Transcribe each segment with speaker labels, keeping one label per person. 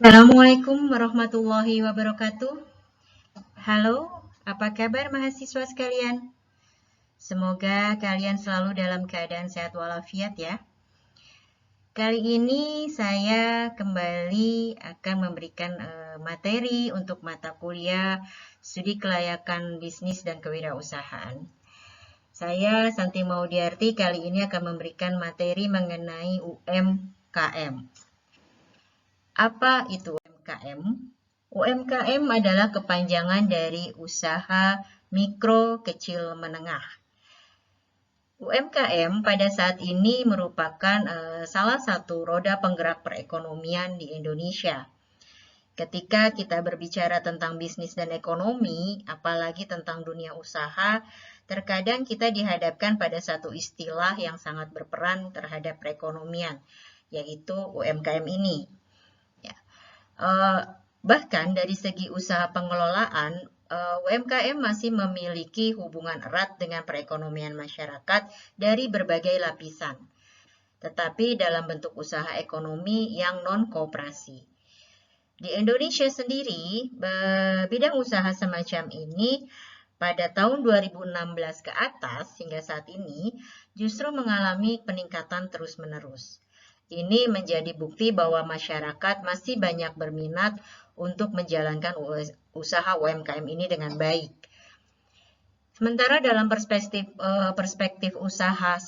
Speaker 1: Assalamualaikum warahmatullahi wabarakatuh. Halo, apa kabar mahasiswa sekalian? Semoga kalian selalu dalam keadaan sehat walafiat ya. Kali ini saya kembali akan memberikan materi untuk mata kuliah Studi Kelayakan Bisnis dan Kewirausahaan. Saya Santi Maudiarti kali ini akan memberikan materi mengenai UMKM. Apa itu UMKM? UMKM adalah kepanjangan dari usaha mikro, kecil, menengah. UMKM pada saat ini merupakan salah satu roda penggerak perekonomian di Indonesia. Ketika kita berbicara tentang bisnis dan ekonomi, apalagi tentang dunia usaha, terkadang kita dihadapkan pada satu istilah yang sangat berperan terhadap perekonomian, yaitu UMKM ini. Bahkan dari segi usaha pengelolaan, UMKM masih memiliki hubungan erat dengan perekonomian masyarakat dari berbagai lapisan, tetapi dalam bentuk usaha ekonomi yang non-koperasi. Di Indonesia sendiri, bidang usaha semacam ini pada tahun 2016 ke atas hingga saat ini justru mengalami peningkatan terus-menerus. Ini menjadi bukti bahwa masyarakat masih banyak berminat untuk menjalankan usaha UMKM ini dengan baik. Sementara dalam perspektif usaha,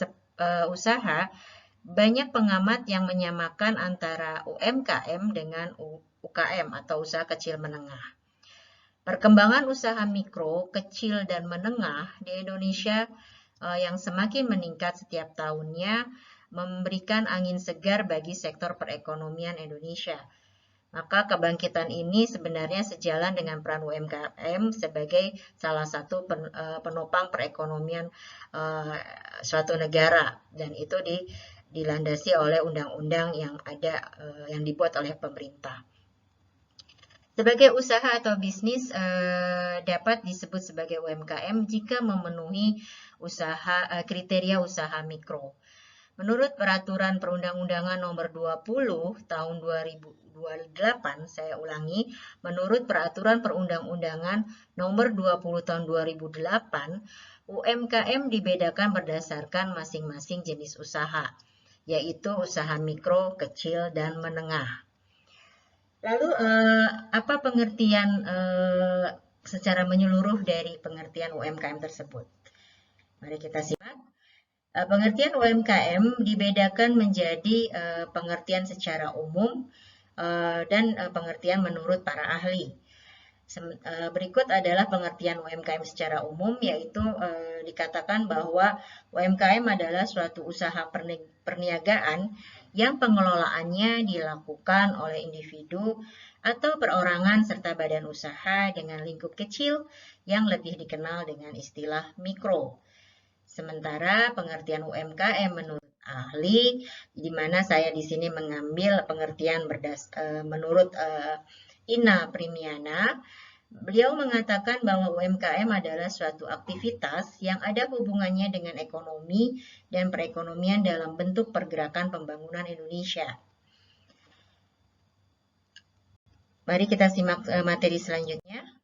Speaker 1: banyak pengamat yang menyamakan antara UMKM dengan UKM atau usaha kecil menengah. Perkembangan usaha mikro, kecil, dan menengah di Indonesia yang semakin meningkat setiap tahunnya memberikan angin segar bagi sektor perekonomian Indonesia. Maka kebangkitan ini sebenarnya sejalan dengan peran UMKM sebagai salah satu penopang perekonomian suatu negara, dan itu dilandasi oleh undang-undang yang ada yang dibuat oleh pemerintah. Sebagai usaha atau bisnis dapat disebut sebagai UMKM jika memenuhi kriteria usaha mikro. Menurut Peraturan Perundang-undangan Nomor 20 Tahun 2008, saya ulangi, menurut Peraturan Perundang-undangan Nomor 20 Tahun 2008, UMKM dibedakan berdasarkan masing-masing jenis usaha, yaitu usaha mikro, kecil, dan menengah. Lalu, apa pengertian secara menyeluruh dari pengertian UMKM tersebut? Mari kita simak. Pengertian UMKM dibedakan menjadi pengertian secara umum dan pengertian menurut para ahli. Berikut adalah pengertian UMKM secara umum, yaitu dikatakan bahwa UMKM adalah suatu usaha perniagaan yang pengelolaannya dilakukan oleh individu atau perorangan serta badan usaha dengan lingkup kecil yang lebih dikenal dengan istilah mikro. Sementara pengertian UMKM menurut ahli, di mana saya di sini mengambil pengertian menurut Ina Primiana, beliau mengatakan bahwa UMKM adalah suatu aktivitas yang ada hubungannya dengan ekonomi dan perekonomian dalam bentuk pergerakan pembangunan Indonesia. Mari kita simak materi selanjutnya.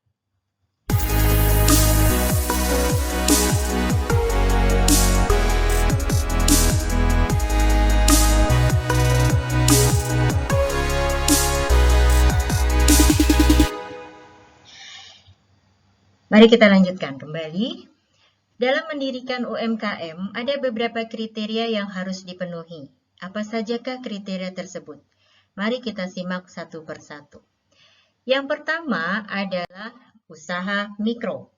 Speaker 1: Mari kita lanjutkan kembali. Dalam mendirikan UMKM, ada beberapa kriteria yang harus dipenuhi. Apa sajakah kriteria tersebut? Mari kita simak satu persatu. Yang pertama adalah usaha mikro.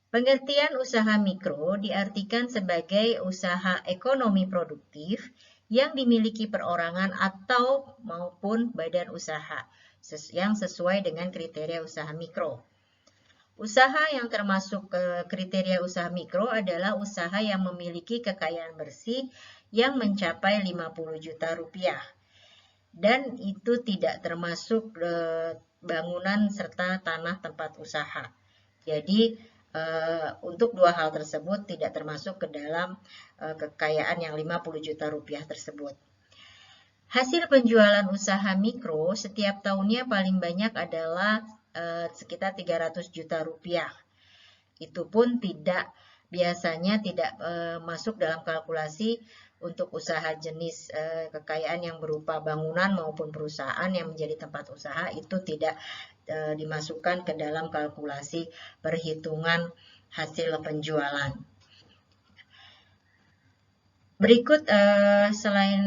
Speaker 1: Pengertian usaha mikro diartikan sebagai usaha ekonomi produktif yang dimiliki perorangan atau maupun badan usaha yang sesuai dengan kriteria usaha mikro. Usaha yang termasuk kriteria usaha mikro adalah usaha yang memiliki kekayaan bersih yang mencapai 50 juta rupiah. Dan itu tidak termasuk bangunan serta tanah tempat usaha. Jadi untuk dua hal tersebut tidak termasuk ke dalam kekayaan yang 50 juta rupiah tersebut. Hasil penjualan usaha mikro setiap tahunnya paling banyak adalah sekitar 300 juta rupiah. Itu pun biasanya tidak masuk dalam kalkulasi untuk usaha jenis kekayaan yang berupa bangunan maupun perusahaan yang menjadi tempat usaha, itu tidak dimasukkan ke dalam kalkulasi perhitungan hasil penjualan. Berikut selain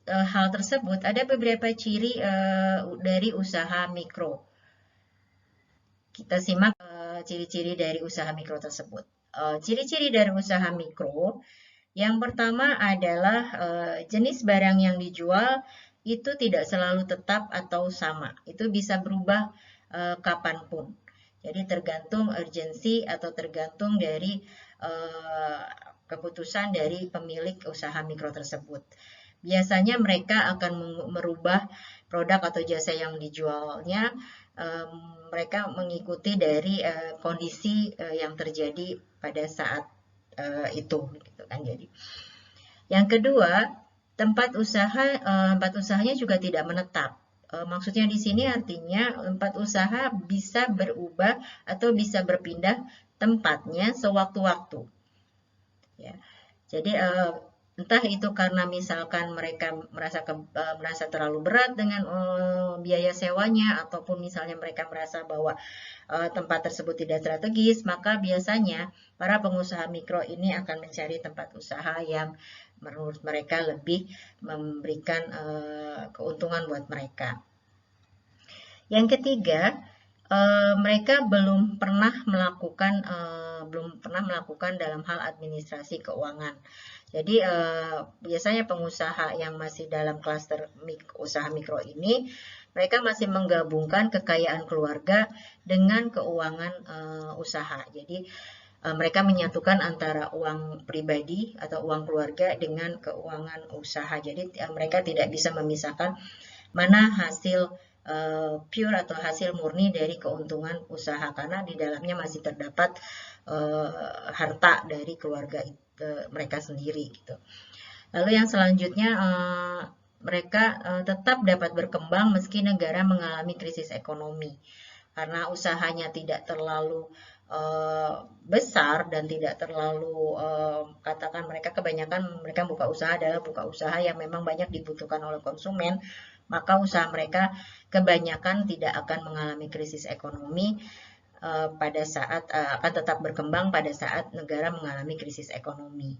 Speaker 1: hal tersebut, ada beberapa ciri dari usaha mikro. Kita simak ciri-ciri dari usaha mikro tersebut. Ciri-ciri dari usaha mikro, yang pertama adalah jenis barang yang dijual itu tidak selalu tetap atau sama. Itu bisa berubah kapanpun. Jadi tergantung urgensi atau tergantung dari keputusan dari pemilik usaha mikro tersebut. Biasanya mereka akan merubah produk atau jasa yang dijualnya, mereka mengikuti dari kondisi yang terjadi pada saat itu, gitu kan. Jadi, yang kedua, tempat usahanya juga tidak menetap. Maksudnya di sini artinya tempat usaha bisa berubah atau bisa berpindah tempatnya sewaktu-waktu. Ya. Jadi entah itu karena misalkan mereka merasa terlalu berat dengan biaya sewanya, ataupun misalnya mereka merasa bahwa tempat tersebut tidak strategis, maka biasanya para pengusaha mikro ini akan mencari tempat usaha yang menurut mereka lebih memberikan keuntungan buat mereka. Yang ketiga, mereka belum pernah melakukan dalam hal administrasi keuangan. Jadi biasanya pengusaha yang masih dalam klaster usaha mikro ini, mereka masih menggabungkan kekayaan keluarga dengan keuangan usaha. Jadi mereka menyatukan antara uang pribadi atau uang keluarga dengan keuangan usaha. Jadi mereka tidak bisa memisahkan mana hasil pure atau hasil murni dari keuntungan usaha, karena di dalamnya masih terdapat harta dari keluarga mereka sendiri gitu. Lalu yang selanjutnya, mereka tetap dapat berkembang meski negara mengalami krisis ekonomi, karena usahanya tidak terlalu besar dan tidak terlalu katakan kebanyakan mereka buka usaha yang memang banyak dibutuhkan oleh konsumen, maka usaha mereka kebanyakan tidak akan mengalami krisis ekonomi pada saat akan tetap berkembang pada saat negara mengalami krisis ekonomi.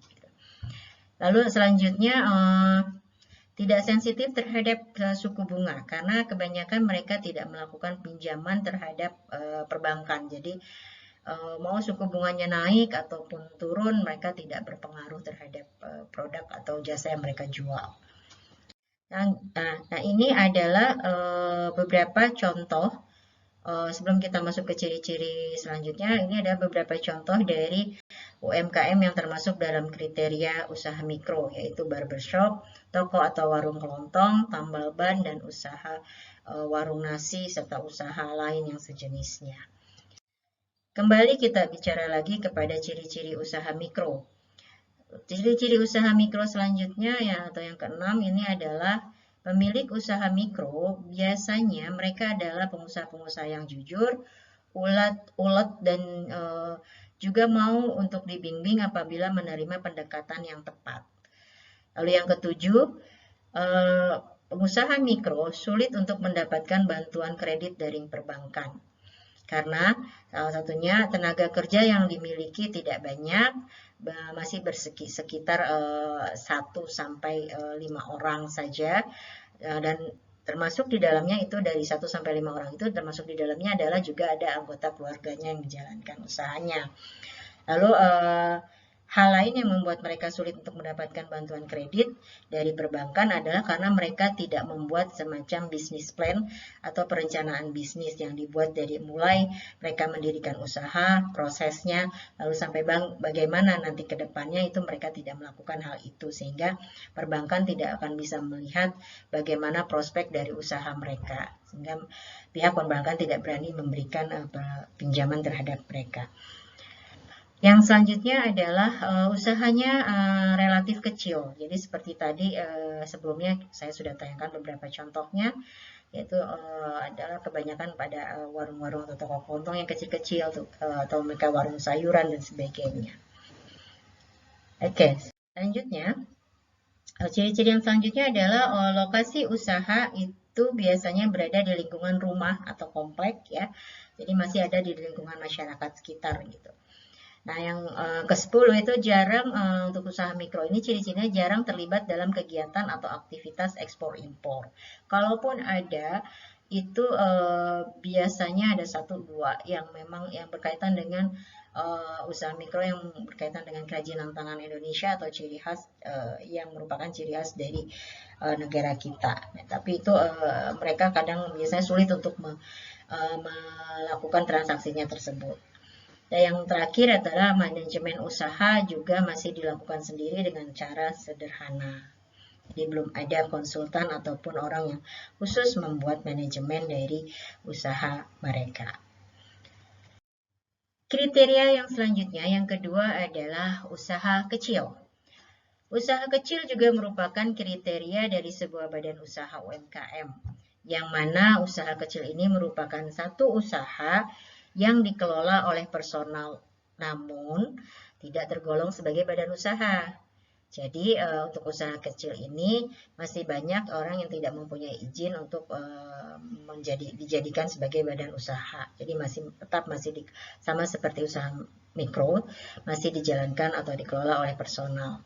Speaker 1: Lalu selanjutnya, tidak sensitif terhadap suku bunga, karena kebanyakan mereka tidak melakukan pinjaman terhadap perbankan. Jadi mau suku bunganya naik ataupun turun, mereka tidak berpengaruh terhadap produk atau jasa yang mereka jual. Nah, ini adalah beberapa contoh. Sebelum kita masuk ke ciri-ciri selanjutnya, ini ada beberapa contoh dari UMKM yang termasuk dalam kriteria usaha mikro, yaitu barbershop, toko atau warung kelontong, tambal ban, dan usaha warung nasi, serta usaha lain yang sejenisnya. Kembali kita bicara lagi kepada ciri-ciri usaha mikro. Ciri-ciri usaha mikro selanjutnya atau yang keenam, ini adalah pemilik usaha mikro biasanya mereka adalah pengusaha-pengusaha yang jujur, ulet dan juga mau untuk dibimbing apabila menerima pendekatan yang tepat. Lalu yang ketujuh, pengusaha mikro sulit untuk mendapatkan bantuan kredit dari perbankan, karena salah satunya tenaga kerja yang dimiliki tidak banyak, masih sekitar 1 sampai 5 orang saja, dan termasuk di dalamnya itu dari 1 sampai 5 orang itu termasuk di dalamnya adalah juga ada anggota keluarganya yang menjalankan usahanya. Lalu hal lain yang membuat mereka sulit untuk mendapatkan bantuan kredit dari perbankan adalah karena mereka tidak membuat semacam bisnis plan atau perencanaan bisnis yang dibuat dari mulai mereka mendirikan usaha, prosesnya, lalu sampai bagaimana nanti ke depannya, itu mereka tidak melakukan hal itu, sehingga perbankan tidak akan bisa melihat bagaimana prospek dari usaha mereka, sehingga pihak perbankan tidak berani memberikan pinjaman terhadap mereka. Yang selanjutnya adalah usahanya relatif kecil. Jadi seperti tadi sebelumnya saya sudah tayangkan beberapa contohnya, yaitu adalah kebanyakan pada warung-warung atau toko kelontong yang kecil-kecil atau mereka warung sayuran dan sebagainya. Oke, selanjutnya ciri-ciri yang selanjutnya adalah lokasi usaha itu biasanya berada di lingkungan rumah atau komplek ya. Jadi masih ada di lingkungan masyarakat sekitar gitu. Nah, yang ke-10 itu jarang untuk usaha mikro ini ciri-cirinya jarang terlibat dalam kegiatan atau aktivitas ekspor impor. Kalaupun ada, itu biasanya ada 1-2 yang memang yang berkaitan dengan usaha mikro yang berkaitan dengan kerajinan tangan Indonesia atau ciri khas yang merupakan ciri khas dari negara kita. Nah, tapi itu mereka kadang biasanya sulit untuk melakukan transaksinya tersebut. Dan yang terakhir adalah manajemen usaha juga masih dilakukan sendiri dengan cara sederhana. Jadi belum ada konsultan ataupun orang yang khusus membuat manajemen dari usaha mereka. Kriteria yang selanjutnya, yang kedua adalah usaha kecil. Usaha kecil juga merupakan kriteria dari sebuah badan usaha UMKM, yang mana usaha kecil ini merupakan satu usaha yang dikelola oleh personal, namun tidak tergolong sebagai badan usaha. Jadi untuk usaha kecil ini masih banyak orang yang tidak mempunyai izin untuk dijadikan sebagai badan usaha. Jadi masih sama seperti usaha mikro, masih dijalankan atau dikelola oleh personal.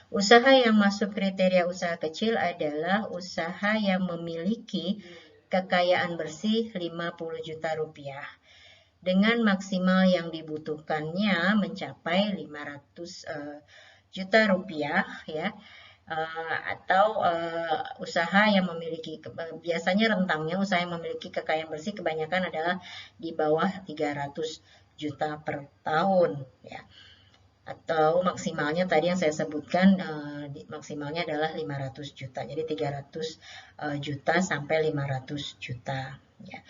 Speaker 1: Usaha yang masuk kriteria usaha kecil adalah usaha yang memiliki kekayaan bersih 50 juta rupiah dengan maksimal yang dibutuhkannya mencapai 500 juta rupiah ya, atau usaha yang memiliki biasanya rentangnya usaha yang memiliki kekayaan bersih kebanyakan adalah di bawah 300 juta per tahun ya. Atau maksimalnya tadi yang saya sebutkan maksimalnya adalah 500 juta. Jadi 300 juta sampai 500 juta ya.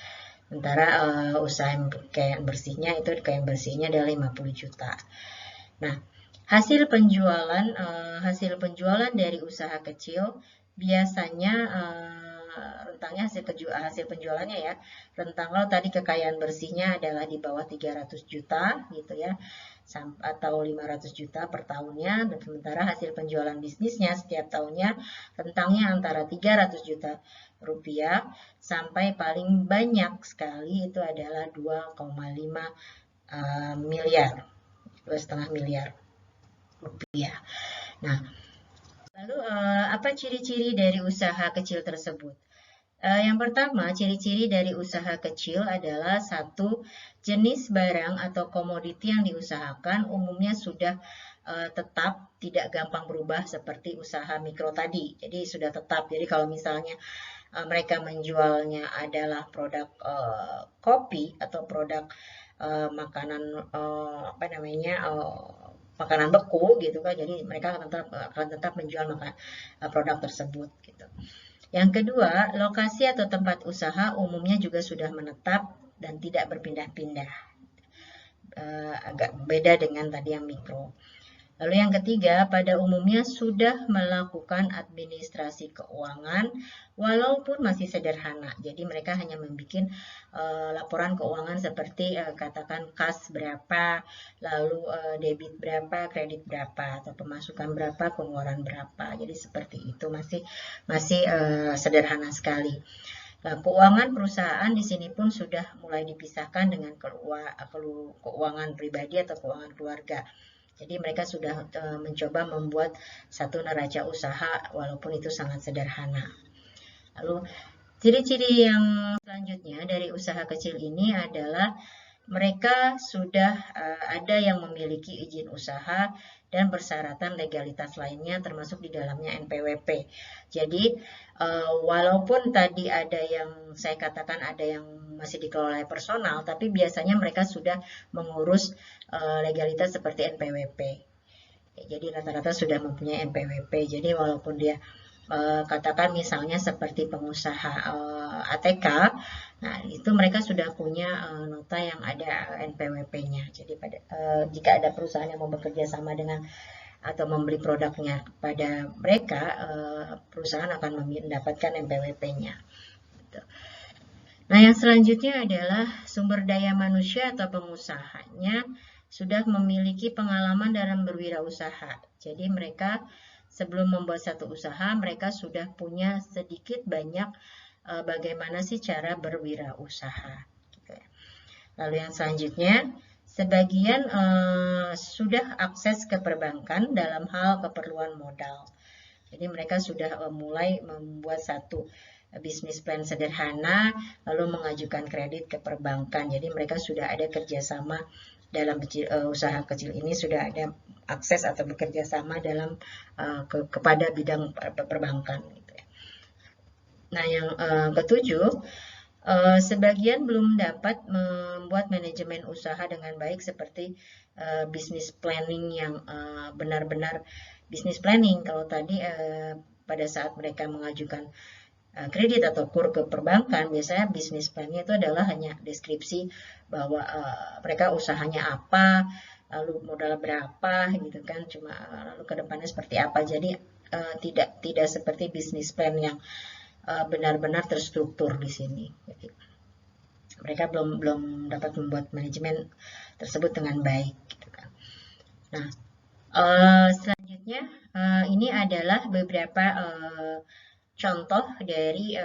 Speaker 1: Sementara usaha yang kekayaan bersihnya itu kekayaan bersihnya adalah 50 juta. Nah, hasil penjualan dari usaha kecil biasanya rentangnya hasil penjualannya ya. Rentang kalau tadi kekayaan bersihnya adalah di bawah 300 juta gitu ya, atau 500 juta per tahunnya, dan sementara hasil penjualan bisnisnya setiap tahunnya rentangnya antara 300 juta rupiah sampai paling banyak sekali itu adalah 2,5 miliar, 2,5 miliar rupiah. Nah, lalu apa ciri-ciri dari usaha kecil tersebut? Yang pertama, ciri-ciri dari usaha kecil adalah satu, jenis barang atau komoditi yang diusahakan umumnya sudah tetap, tidak gampang berubah seperti usaha mikro tadi. Jadi sudah tetap. Jadi kalau misalnya mereka menjualnya adalah produk kopi atau produk makanan makanan beku gitu kan. Jadi mereka akan tetap menjual produk tersebut gitu. Yang kedua, lokasi atau tempat usaha umumnya juga sudah menetap dan tidak berpindah-pindah. Agak beda dengan tadi yang mikro. Lalu yang ketiga, pada umumnya sudah melakukan administrasi keuangan walaupun masih sederhana. Jadi mereka hanya membuat laporan keuangan seperti katakan kas berapa, lalu debit berapa, kredit berapa, atau pemasukan berapa, pengeluaran berapa. Jadi seperti itu masih sederhana sekali. Nah, keuangan perusahaan di sini pun sudah mulai dipisahkan dengan keuangan pribadi atau keuangan keluarga. Jadi mereka sudah mencoba membuat satu neraca usaha walaupun itu sangat sederhana. Lalu ciri-ciri yang selanjutnya dari usaha kecil ini adalah mereka sudah ada yang memiliki izin usaha dan persyaratan legalitas lainnya termasuk di dalamnya NPWP. Jadi walaupun tadi ada yang saya katakan ada yang masih dikelola oleh personal, tapi biasanya mereka sudah mengurus legalitas seperti NPWP. Jadi rata-rata sudah mempunyai NPWP. Jadi walaupun dia katakan misalnya seperti pengusaha ATK, nah itu mereka sudah punya nota yang ada NPWP-nya. Jadi jika ada perusahaan yang mau bekerja sama dengan atau membeli produknya pada mereka, perusahaan akan mendapatkan NPWP-nya. Gitu. Nah, yang selanjutnya adalah sumber daya manusia atau pengusahanya sudah memiliki pengalaman dalam berwirausaha. Jadi mereka sebelum membuat satu usaha, mereka sudah punya sedikit banyak bagaimana sih cara berwirausaha. Gitu ya. Lalu yang selanjutnya, sebagian sudah akses ke perbankan dalam hal keperluan modal. Jadi mereka sudah mulai membuat satu bisnis plan sederhana, lalu mengajukan kredit ke perbankan. Jadi mereka sudah ada kerjasama dalam usaha kecil ini, sudah ada akses atau bekerja sama dalam kepada bidang perbankan. Gitu ya. Nah, yang ketujuh, sebagian belum dapat membuat manajemen usaha dengan baik seperti bisnis planning yang benar-benar bisnis planning. Kalau tadi pada saat mereka mengajukan kredit atau KUR ke perbankan, biasanya bisnis plan-nya itu adalah hanya deskripsi bahwa mereka usahanya apa, lalu modal berapa gitu kan, cuma lalu ke depannya seperti apa. Jadi tidak seperti bisnis plan yang benar-benar terstruktur di sini. Jadi, mereka belum dapat membuat manajemen tersebut dengan baik gitu kan. Nah, selanjutnya ini adalah beberapa contoh dari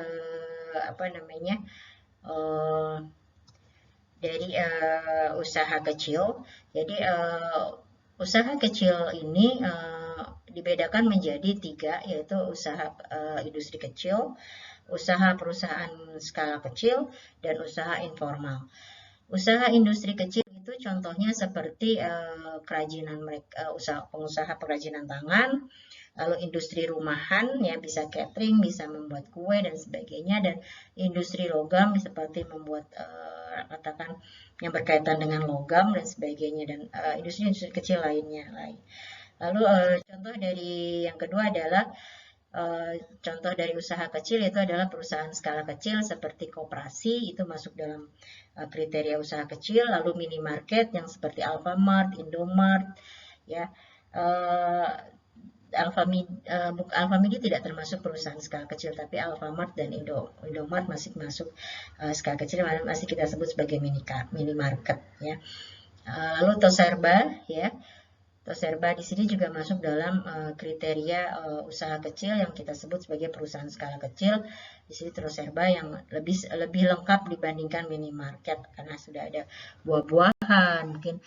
Speaker 1: usaha kecil. Jadi usaha kecil ini dibedakan menjadi 3, yaitu usaha industri kecil, usaha perusahaan skala kecil, dan usaha informal. Usaha industri kecil itu contohnya seperti kerajinan mereka, pengusaha kerajinan tangan, lalu industri rumahan ya, bisa catering, bisa membuat kue dan sebagainya, dan industri logam seperti membuat katakan yang berkaitan dengan logam dan sebagainya, dan industri-industri kecil lainnya. Lalu contoh dari yang kedua adalah contoh dari usaha kecil itu adalah perusahaan skala kecil seperti koperasi, itu masuk dalam kriteria usaha kecil. Lalu minimarket yang seperti Alfamart, Indomart, ya. Alfamidi tidak termasuk perusahaan skala kecil, tapi Alfamart dan Indomart masih masuk skala kecil, masih kita sebut sebagai minimarket, ya. Lalu Toserba, ya. Toserba di sini juga masuk dalam kriteria usaha kecil yang kita sebut sebagai perusahaan skala kecil. Di sini Toserba yang lebih lengkap dibandingkan minimarket karena sudah ada buah-buahan, mungkin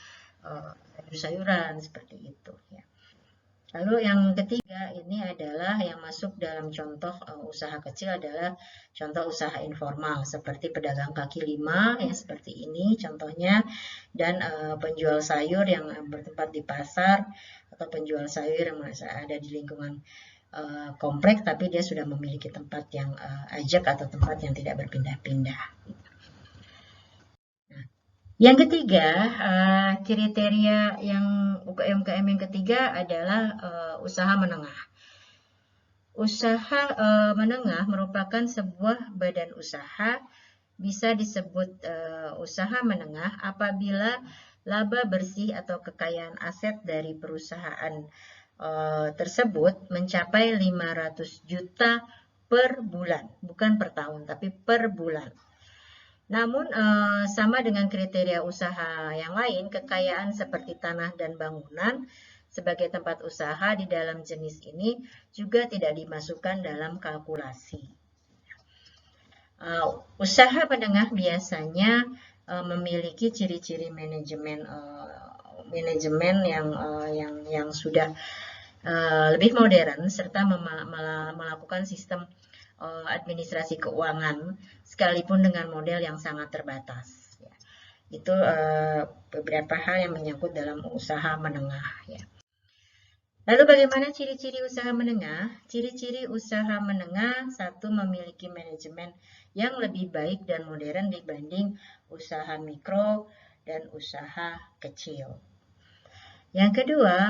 Speaker 1: sayur-sayuran seperti itu, ya. Lalu yang ketiga ini adalah yang masuk dalam contoh usaha kecil adalah contoh usaha informal seperti pedagang kaki lima yang seperti ini contohnya, dan penjual sayur yang bertempat di pasar atau penjual sayur yang ada di lingkungan kompleks tapi dia sudah memiliki tempat yang ajak atau tempat yang tidak berpindah-pindah. Yang ketiga, kriteria yang UMKM yang ketiga adalah usaha menengah. Usaha menengah merupakan sebuah badan usaha, bisa disebut usaha menengah apabila laba bersih atau kekayaan aset dari perusahaan tersebut mencapai 500 juta per bulan, bukan per tahun, tapi per bulan. Namun sama dengan kriteria usaha yang lain, kekayaan seperti tanah dan bangunan sebagai tempat usaha di dalam jenis ini juga tidak dimasukkan dalam kalkulasi. Usaha menengah biasanya memiliki ciri-ciri manajemen yang sudah lebih modern serta melakukan sistem administrasi keuangan sekalipun dengan model yang sangat terbatas. Ya. Itu beberapa hal yang menyangkut dalam usaha menengah. Ya. Lalu bagaimana ciri-ciri usaha menengah? Ciri-ciri usaha menengah, satu, memiliki manajemen yang lebih baik dan modern dibanding usaha mikro dan usaha kecil. Yang kedua,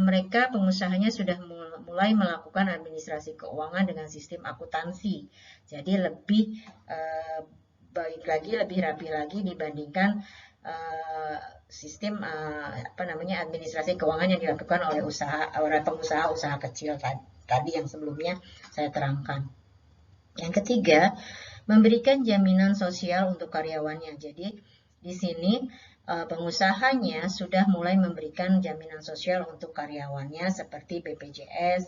Speaker 1: mereka pengusahanya sudah mulai melakukan administrasi keuangan dengan sistem akuntansi. Jadi lebih baik lagi, lebih rapi lagi dibandingkan sistem administrasi keuangan yang dilakukan oleh pengusaha usaha kecil tadi yang sebelumnya saya terangkan. Yang ketiga, memberikan jaminan sosial untuk karyawannya. Jadi di sini pengusahanya sudah mulai memberikan jaminan sosial untuk karyawannya seperti BPJS,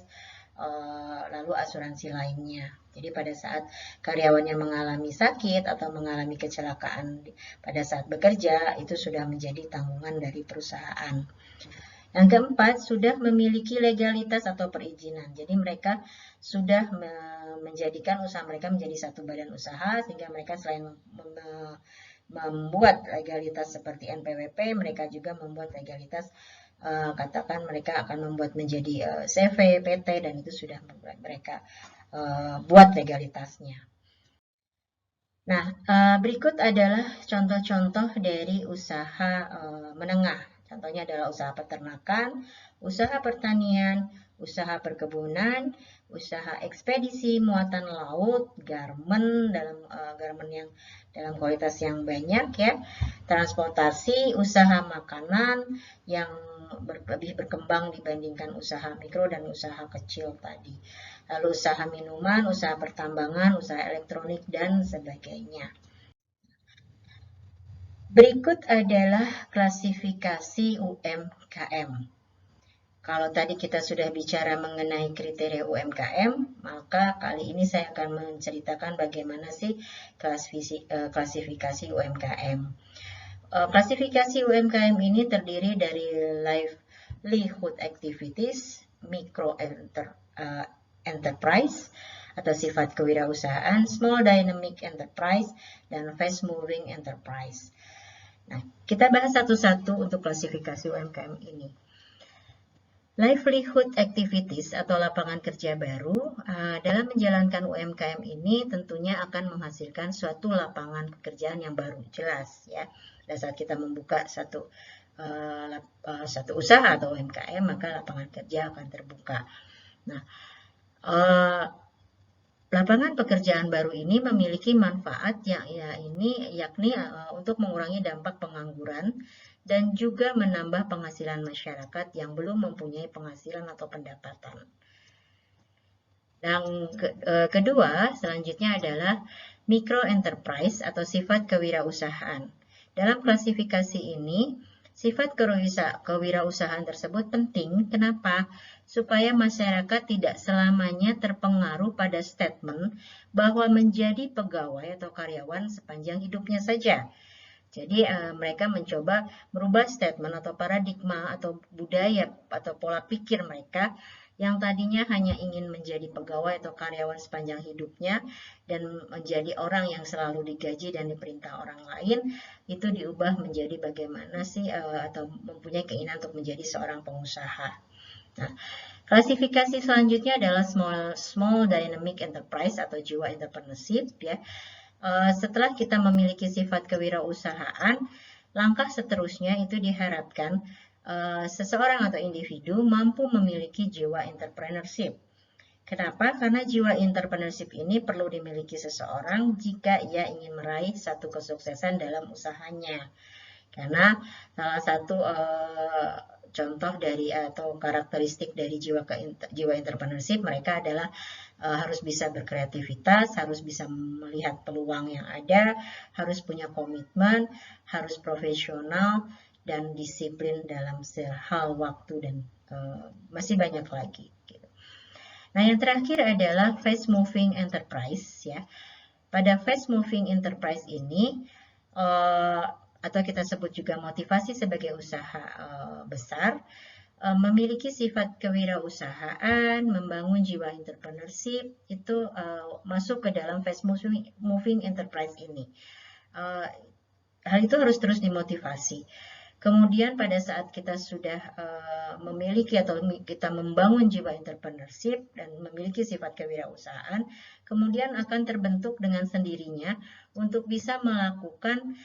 Speaker 1: lalu asuransi lainnya. Jadi pada saat karyawannya mengalami sakit atau mengalami kecelakaan pada saat bekerja, itu sudah menjadi tanggungan dari perusahaan. Yang keempat, sudah memiliki legalitas atau perizinan. Jadi mereka sudah menjadikan usaha mereka menjadi satu badan usaha, sehingga mereka selain membuat legalitas seperti NPWP, mereka juga membuat legalitas, katakan mereka akan membuat menjadi CV, PT, dan itu sudah mereka buat legalitasnya. Nah, berikut adalah contoh-contoh dari usaha menengah. Contohnya adalah usaha peternakan, usaha pertanian, usaha perkebunan, usaha ekspedisi muatan laut, garmen yang dalam kualitas yang banyak ya, transportasi, usaha makanan yang lebih berkembang dibandingkan usaha mikro dan usaha kecil tadi. Lalu usaha minuman, usaha pertambangan, usaha elektronik, dan sebagainya. Berikut adalah klasifikasi UMKM. Kalau tadi kita sudah bicara mengenai kriteria UMKM, maka kali ini saya akan menceritakan bagaimana sih klasifikasi UMKM. Klasifikasi UMKM ini terdiri dari livelihood activities, micro enterprise atau sifat kewirausahaan, small dynamic enterprise, dan fast moving enterprise. Nah, kita bahas satu-satu untuk klasifikasi UMKM ini. Livelihood activities atau lapangan kerja baru dalam menjalankan UMKM ini tentunya akan menghasilkan suatu lapangan pekerjaan yang baru, jelas ya. Pada saat kita membuka satu usaha atau UMKM, maka lapangan kerja akan terbuka. Nah, lapangan pekerjaan baru ini memiliki manfaat yakni untuk mengurangi dampak pengangguran dan juga menambah penghasilan masyarakat yang belum mempunyai penghasilan atau pendapatan. Dan kedua, selanjutnya adalah micro enterprise atau sifat kewirausahaan. Dalam klasifikasi ini, sifat kewirausahaan tersebut penting. Kenapa? Supaya masyarakat tidak selamanya terpengaruh pada statement bahwa menjadi pegawai atau karyawan sepanjang hidupnya saja. Jadi mereka mencoba merubah statement atau paradigma atau budaya atau pola pikir mereka yang tadinya hanya ingin menjadi pegawai atau karyawan sepanjang hidupnya dan menjadi orang yang selalu digaji dan diperintah orang lain, itu diubah menjadi bagaimana sih atau mempunyai keinginan untuk menjadi seorang pengusaha. Nah, klasifikasi selanjutnya adalah small dynamic enterprise atau jiwa entrepreneurship ya. Setelah kita memiliki sifat kewirausahaan, langkah seterusnya itu diharapkan seseorang atau individu mampu memiliki jiwa entrepreneurship. Kenapa? Karena jiwa entrepreneurship ini perlu dimiliki seseorang jika ia ingin meraih satu kesuksesan dalam usahanya. Karena salah satu contoh dari atau karakteristik dari jiwa entrepreneurship mereka adalah harus bisa berkreativitas, harus bisa melihat peluang yang ada, harus punya komitmen, harus profesional dan disiplin dalam hal waktu dan masih banyak lagi. Gitu. Nah, yang terakhir adalah fast moving enterprise ya. Pada fast moving enterprise ini atau kita sebut juga motivasi sebagai usaha besar, memiliki sifat kewirausahaan, membangun jiwa entrepreneurship, itu masuk ke dalam fast moving enterprise ini. Hal itu harus terus dimotivasi. Kemudian pada saat kita sudah memiliki atau kita membangun jiwa entrepreneurship dan memiliki sifat kewirausahaan, kemudian akan terbentuk dengan sendirinya untuk bisa melakukan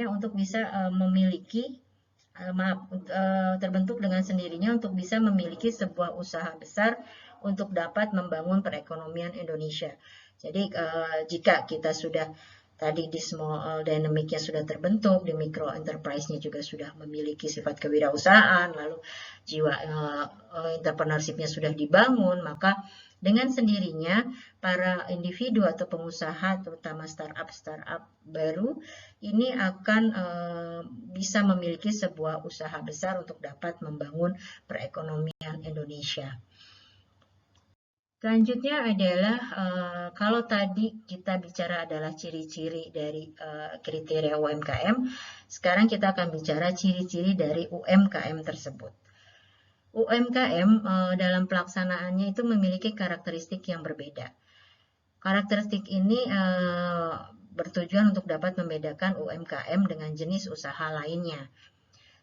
Speaker 1: untuk bisa memiliki terbentuk dengan sendirinya untuk bisa memiliki sebuah usaha besar untuk dapat membangun perekonomian Indonesia. Jadi jika kita sudah tadi di small dynamic-nya sudah terbentuk, di micro enterprise-nya juga sudah memiliki sifat kewirausahaan, lalu jiwa entrepreneurship-nya sudah dibangun, maka dengan sendirinya para individu atau pengusaha, terutama startup baru, ini akan bisa memiliki sebuah usaha besar untuk dapat membangun perekonomian Indonesia. Selanjutnya adalah kalau tadi kita bicara adalah ciri-ciri dari kriteria UMKM, sekarang kita akan bicara ciri-ciri dari UMKM tersebut. UMKM dalam pelaksanaannya itu memiliki karakteristik yang berbeda. Karakteristik ini bertujuan untuk dapat membedakan UMKM dengan jenis usaha lainnya.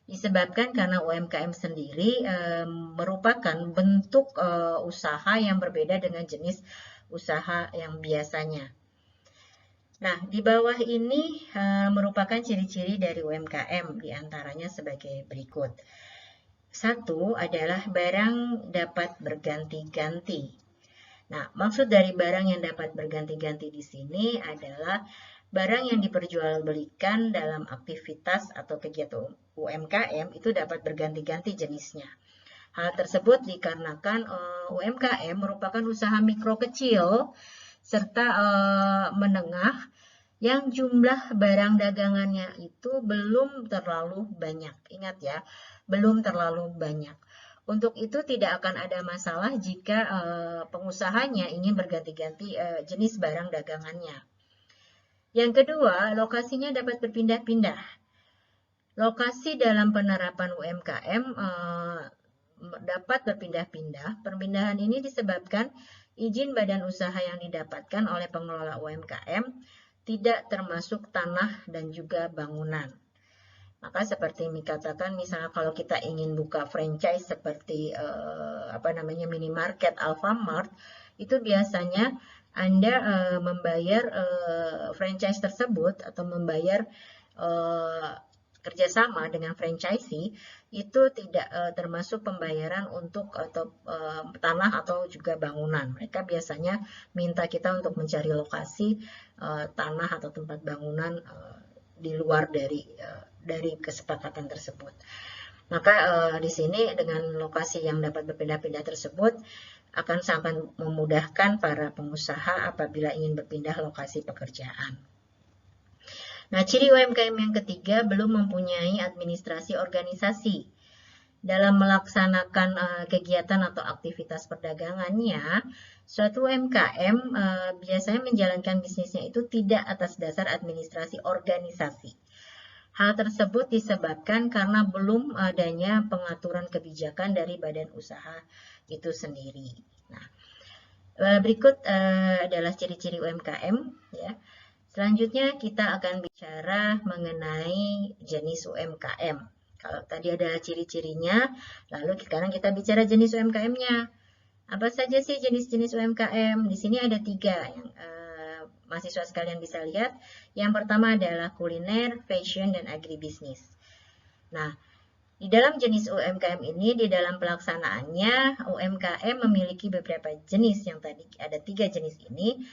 Speaker 1: Disebabkan karena UMKM sendiri merupakan bentuk usaha yang berbeda dengan jenis usaha yang biasanya. Nah, di bawah ini merupakan ciri-ciri dari UMKM, diantaranya sebagai berikut. Satu adalah barang dapat berganti-ganti. Nah, maksud dari barang yang dapat berganti-ganti di sini adalah barang yang diperjualbelikan dalam aktivitas atau kegiatan UMKM itu dapat berganti-ganti jenisnya. Hal tersebut dikarenakan UMKM merupakan usaha mikro kecil serta menengah yang jumlah barang dagangannya itu belum terlalu banyak. Ingat ya, belum terlalu banyak. Untuk itu tidak akan ada masalah jika pengusahanya ingin berganti-ganti jenis barang dagangannya. Yang kedua, lokasinya dapat berpindah-pindah. Lokasi dalam penerapan UMKM dapat berpindah-pindah. Perpindahan ini disebabkan izin badan usaha yang didapatkan oleh pengelola UMKM tidak termasuk tanah dan juga bangunan. Maka seperti dikatakan, misalnya kalau kita ingin buka franchise seperti minimarket, Alfamart, itu biasanya Anda membayar franchise tersebut atau membayar kerjasama dengan franchisee itu tidak termasuk pembayaran untuk tanah atau juga bangunan. Mereka biasanya minta kita untuk mencari lokasi tanah atau tempat bangunan di luar dari kesepakatan tersebut. Maka di sini dengan lokasi yang dapat berpindah-pindah tersebut akan sangat memudahkan para pengusaha apabila ingin berpindah lokasi pekerjaan. Nah, ciri UMKM yang ketiga belum mempunyai administrasi organisasi. Dalam melaksanakan kegiatan atau aktivitas perdagangannya, suatu UMKM biasanya menjalankan bisnisnya itu tidak atas dasar administrasi organisasi. Hal tersebut disebabkan karena belum adanya pengaturan kebijakan dari badan usaha itu sendiri. Nah, berikut adalah ciri-ciri UMKM ya. Selanjutnya kita akan bicara mengenai jenis UMKM. Kalau tadi ada ciri-cirinya, lalu sekarang kita bicara jenis UMKM-nya. Apa saja sih jenis-jenis UMKM? Di sini ada 3 yang mahasiswa sekalian bisa lihat. Yang pertama adalah kuliner, fashion, dan agribisnis. Nah, di dalam jenis UMKM ini, di dalam pelaksanaannya, UMKM memiliki beberapa jenis yang tadi ada 3 jenis ini.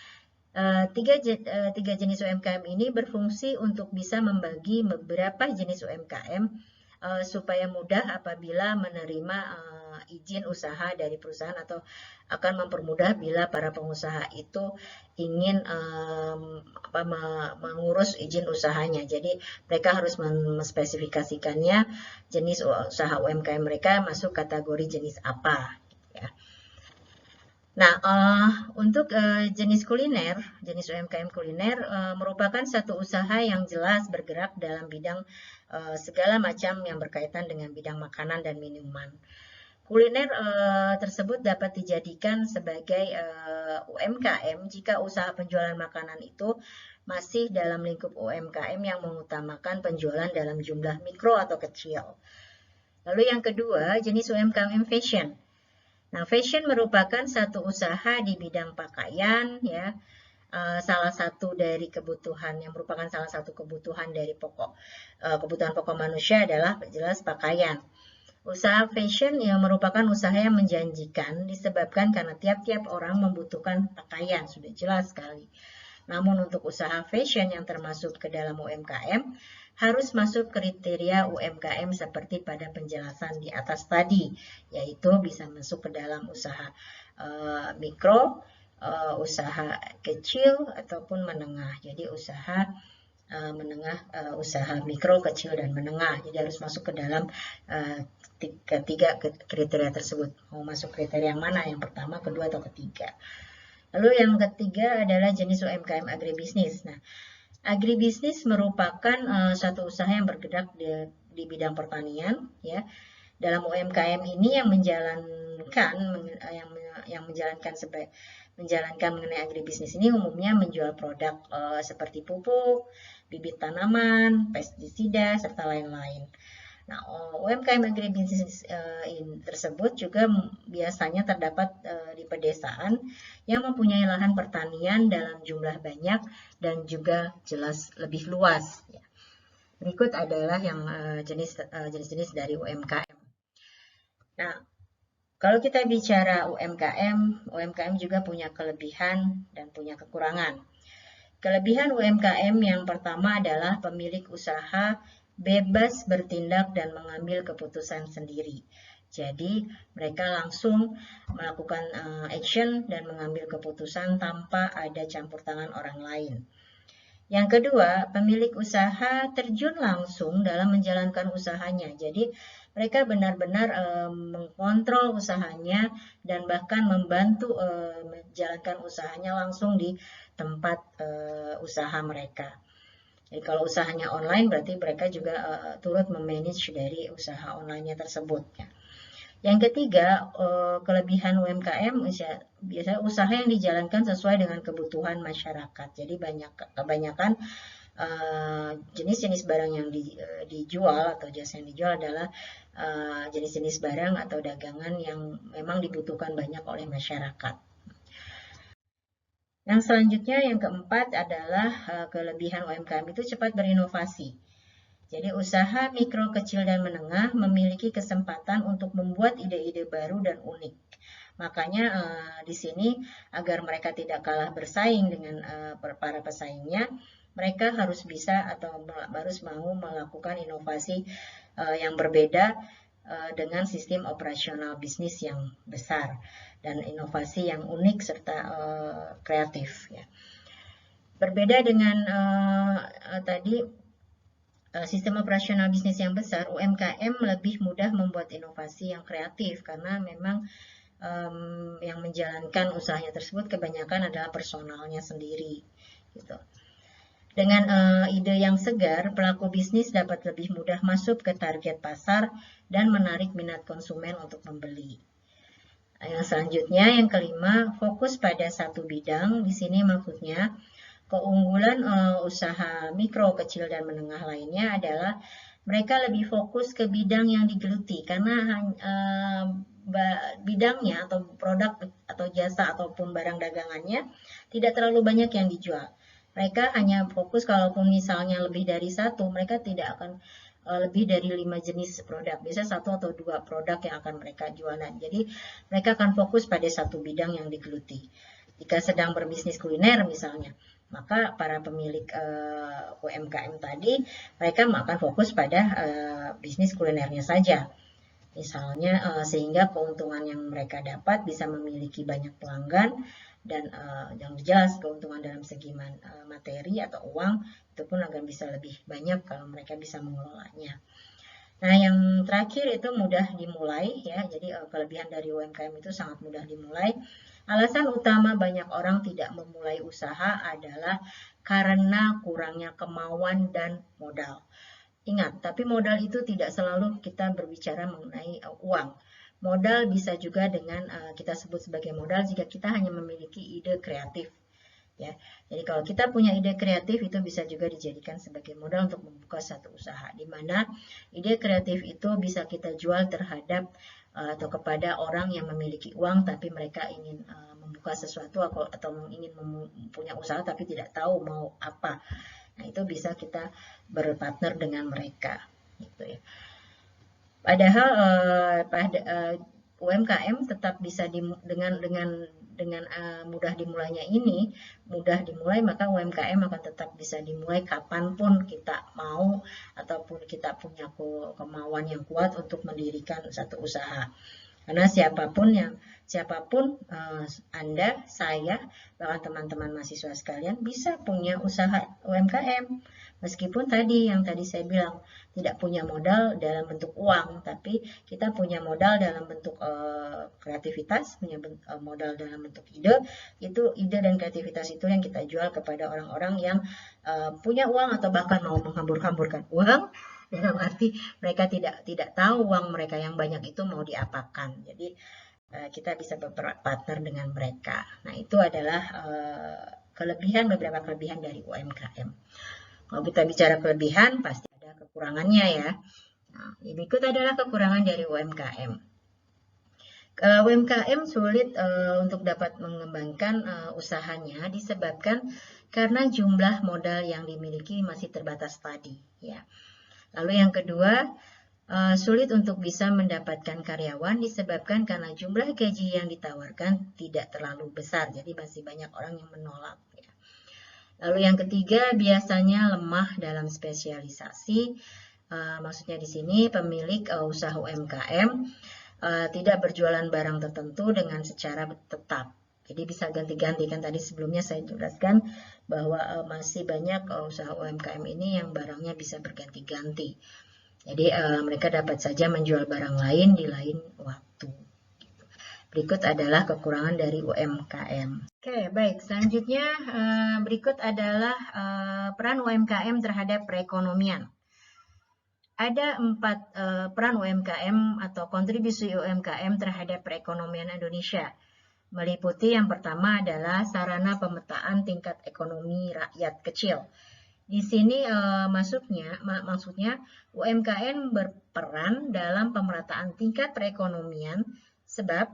Speaker 1: Tiga jenis UMKM ini berfungsi untuk bisa membagi beberapa jenis UMKM supaya mudah apabila menerima izin usaha dari perusahaan atau akan mempermudah bila para pengusaha itu ingin mengurus izin usahanya. Jadi mereka harus menspesifikasikannya jenis usaha UMKM mereka masuk kategori jenis apa. Ya. Nah, untuk jenis kuliner, jenis UMKM kuliner merupakan satu usaha yang jelas bergerak dalam bidang segala macam yang berkaitan dengan bidang makanan dan minuman. Kuliner tersebut dapat dijadikan sebagai UMKM jika usaha penjualan makanan itu masih dalam lingkup UMKM yang mengutamakan penjualan dalam jumlah mikro atau kecil. Lalu yang kedua, jenis UMKM fashion. Nah, fashion merupakan satu usaha di bidang pakaian ya salah satu dari kebutuhan yang merupakan salah satu kebutuhan dari kebutuhan pokok manusia adalah jelas pakaian. Usaha fashion yang merupakan usaha yang menjanjikan disebabkan karena tiap-tiap orang membutuhkan pakaian, sudah jelas sekali. Namun untuk usaha fashion yang termasuk ke dalam UMKM harus masuk kriteria UMKM seperti pada penjelasan di atas tadi, yaitu bisa masuk ke dalam usaha mikro, usaha kecil ataupun menengah. Jadi usaha menengah, usaha mikro, kecil, dan menengah. Jadi harus masuk ke dalam ketiga kriteria tersebut. Mau masuk kriteria yang mana? Yang pertama, kedua, atau ketiga? Lalu yang ketiga adalah jenis UMKM agribisnis. Nah, agribisnis merupakan satu usaha yang bergerak di bidang pertanian, ya. Dalam UMKM ini yang menjalankan mengenai agribisnis ini umumnya menjual produk seperti pupuk, bibit tanaman, pestisida, serta lain-lain. Nah, UMKM agribisnis tersebut juga biasanya terdapat di pedesaan yang mempunyai lahan pertanian dalam jumlah banyak dan juga jelas lebih luas. Berikut adalah yang jenis-jenis dari UMKM. Nah, kalau kita bicara UMKM juga punya kelebihan dan punya kekurangan. Kelebihan UMKM yang pertama adalah pemilik usaha bebas bertindak dan mengambil keputusan sendiri. Jadi, mereka langsung melakukan action dan mengambil keputusan tanpa ada campur tangan orang lain. Yang kedua, pemilik usaha terjun langsung dalam menjalankan usahanya. Jadi, mereka benar-benar mengkontrol usahanya dan bahkan membantu menjalankan usahanya langsung di tempat usaha mereka. Jadi kalau usahanya online berarti mereka juga turut memanage dari usaha online-nya tersebut. Ya. Yang ketiga, kelebihan UMKM biasanya usaha yang dijalankan sesuai dengan kebutuhan masyarakat. Jadi kebanyakan jenis-jenis barang yang dijual atau jasa yang dijual adalah jenis-jenis barang atau dagangan yang memang dibutuhkan banyak oleh masyarakat. Yang selanjutnya, yang keempat adalah kelebihan UMKM itu cepat berinovasi. Jadi usaha mikro, kecil, dan menengah memiliki kesempatan untuk membuat ide-ide baru dan unik. Makanya di sini agar mereka tidak kalah bersaing dengan para pesaingnya, mereka harus bisa atau harus mau melakukan inovasi yang berbeda dengan sistem operasional bisnis yang besar dan inovasi yang unik serta kreatif. Ya. Berbeda dengan tadi sistem operasional bisnis yang besar, UMKM lebih mudah membuat inovasi yang kreatif karena memang yang menjalankan usahanya tersebut kebanyakan adalah personalnya sendiri. Gitu. Dengan ide yang segar, pelaku bisnis dapat lebih mudah masuk ke target pasar dan menarik minat konsumen untuk membeli. Yang selanjutnya, yang kelima, fokus pada satu bidang. Di sini maksudnya keunggulan usaha mikro, kecil, dan menengah lainnya adalah mereka lebih fokus ke bidang yang digeluti karena bidangnya atau produk atau jasa ataupun barang dagangannya tidak terlalu banyak yang dijual. Mereka hanya fokus kalaupun misalnya lebih dari satu, mereka tidak akan lebih dari 5 jenis produk. Biasanya 1 atau 2 produk yang akan mereka jualan. Jadi mereka akan fokus pada satu bidang yang digeluti. Jika sedang berbisnis kuliner misalnya, maka para pemilik UMKM tadi, mereka akan fokus pada bisnis kulinernya saja. Misalnya sehingga keuntungan yang mereka dapat bisa memiliki banyak pelanggan dan yang jelas keuntungan dalam segi materi atau uang itu pun akan bisa lebih banyak kalau mereka bisa mengelolanya. Nah, yang terakhir itu mudah dimulai ya. Jadi kelebihan dari UMKM itu sangat mudah dimulai. Alasan utama banyak orang tidak memulai usaha adalah karena kurangnya kemauan dan modal. Ingat, tapi modal itu tidak selalu kita berbicara mengenai uang. Modal bisa juga dengan kita sebut sebagai modal jika kita hanya memiliki ide kreatif. Ya, jadi kalau kita punya ide kreatif itu bisa juga dijadikan sebagai modal untuk membuka satu usaha, di mana ide kreatif itu bisa kita jual terhadap atau kepada orang yang memiliki uang tapi mereka ingin membuka sesuatu atau ingin punya usaha tapi tidak tahu mau apa. Nah, itu bisa kita berpartner dengan mereka gitu ya. Padahal UMKM tetap bisa dengan mudah dimulainya ini, mudah dimulai, maka UMKM akan tetap bisa dimulai kapanpun kita mau ataupun kita punya kemauan yang kuat untuk mendirikan satu usaha. Karena siapapun Anda, saya, bahkan teman-teman mahasiswa sekalian bisa punya usaha UMKM. Meskipun yang tadi saya bilang tidak punya modal dalam bentuk uang, tapi kita punya modal dalam bentuk kreativitas, punya modal dalam bentuk ide. Itu ide dan kreativitas itu yang kita jual kepada orang-orang yang punya uang atau bahkan mau menghambur-hamburkan uang. Dalam arti mereka tidak tahu uang mereka yang banyak itu mau diapakan. Jadi kita bisa berpartner dengan mereka. Nah, itu adalah beberapa kelebihan dari UMKM. Kalau kita bicara kelebihan, pasti ada kekurangannya ya. Nah, berikut adalah kekurangan dari UMKM. UMKM sulit untuk dapat mengembangkan usahanya disebabkan karena jumlah modal yang dimiliki masih terbatas tadi, ya. Lalu yang kedua, sulit untuk bisa mendapatkan karyawan disebabkan karena jumlah gaji yang ditawarkan tidak terlalu besar, jadi masih banyak orang yang menolak. Ya. Lalu yang ketiga, biasanya lemah dalam spesialisasi. Maksudnya di sini pemilik usaha UMKM tidak berjualan barang tertentu dengan secara tetap. Jadi bisa ganti-ganti, kan tadi sebelumnya saya jelaskan bahwa masih banyak usaha UMKM ini yang barangnya bisa berganti-ganti. Jadi mereka dapat saja menjual barang lain di lain waktu. Berikut adalah kekurangan dari UMKM. Oke, baik. Selanjutnya berikut adalah peran UMKM terhadap perekonomian. Ada 4 peran UMKM atau kontribusi UMKM terhadap perekonomian Indonesia. Meliputi yang pertama adalah sarana pemetaan tingkat ekonomi rakyat kecil. Di sini maksudnya UMKM berperan dalam pemerataan tingkat perekonomian sebab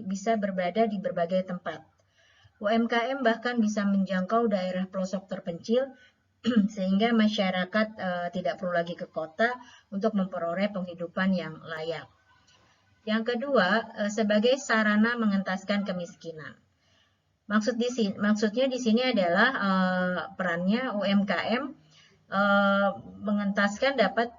Speaker 1: bisa berada di berbagai tempat. UMKM bahkan bisa menjangkau daerah pelosok terpencil sehingga masyarakat tidak perlu lagi ke kota untuk memperoleh penghidupan yang layak. Yang kedua, sebagai sarana mengentaskan kemiskinan. Maksudnya di sini adalah perannya UMKM dapat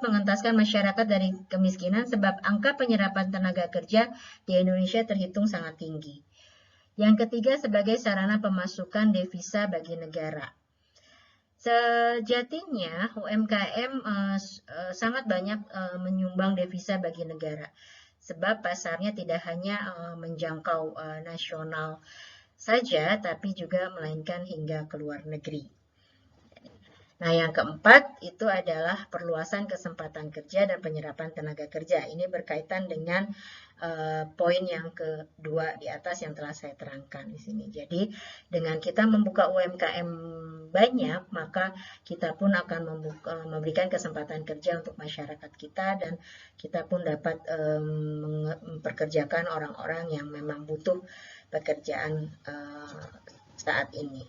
Speaker 1: mengentaskan masyarakat dari kemiskinan sebab angka penyerapan tenaga kerja di Indonesia terhitung sangat tinggi. Yang ketiga, sebagai sarana pemasukan devisa bagi negara. Sejatinya UMKM sangat banyak menyumbang devisa bagi negara sebab pasarnya tidak hanya menjangkau nasional saja tapi juga melainkan hingga ke luar negeri. Nah, yang keempat itu adalah perluasan kesempatan kerja dan penyerapan tenaga kerja. Ini berkaitan dengan poin yang kedua di atas yang telah saya terangkan di sini. Jadi, dengan kita membuka UMKM banyak, maka kita pun akan memberikan kesempatan kerja untuk masyarakat kita dan kita pun dapat mempekerjakan orang-orang yang memang butuh pekerjaan saat ini.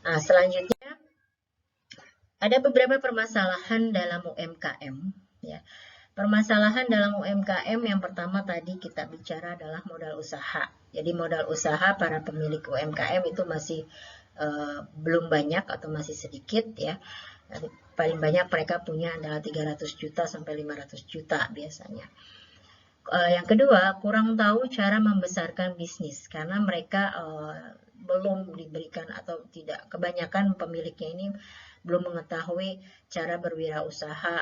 Speaker 1: Nah, selanjutnya ada beberapa permasalahan dalam UMKM. Ya. Permasalahan dalam UMKM yang pertama tadi kita bicara adalah modal usaha. Jadi modal usaha para pemilik UMKM itu masih belum banyak atau masih sedikit ya. Paling banyak mereka punya adalah 300 juta sampai 500 juta biasanya. Yang kedua, kurang tahu cara membesarkan bisnis karena mereka belum diberikan atau tidak, kebanyakan pemiliknya ini belum mengetahui cara berwirausaha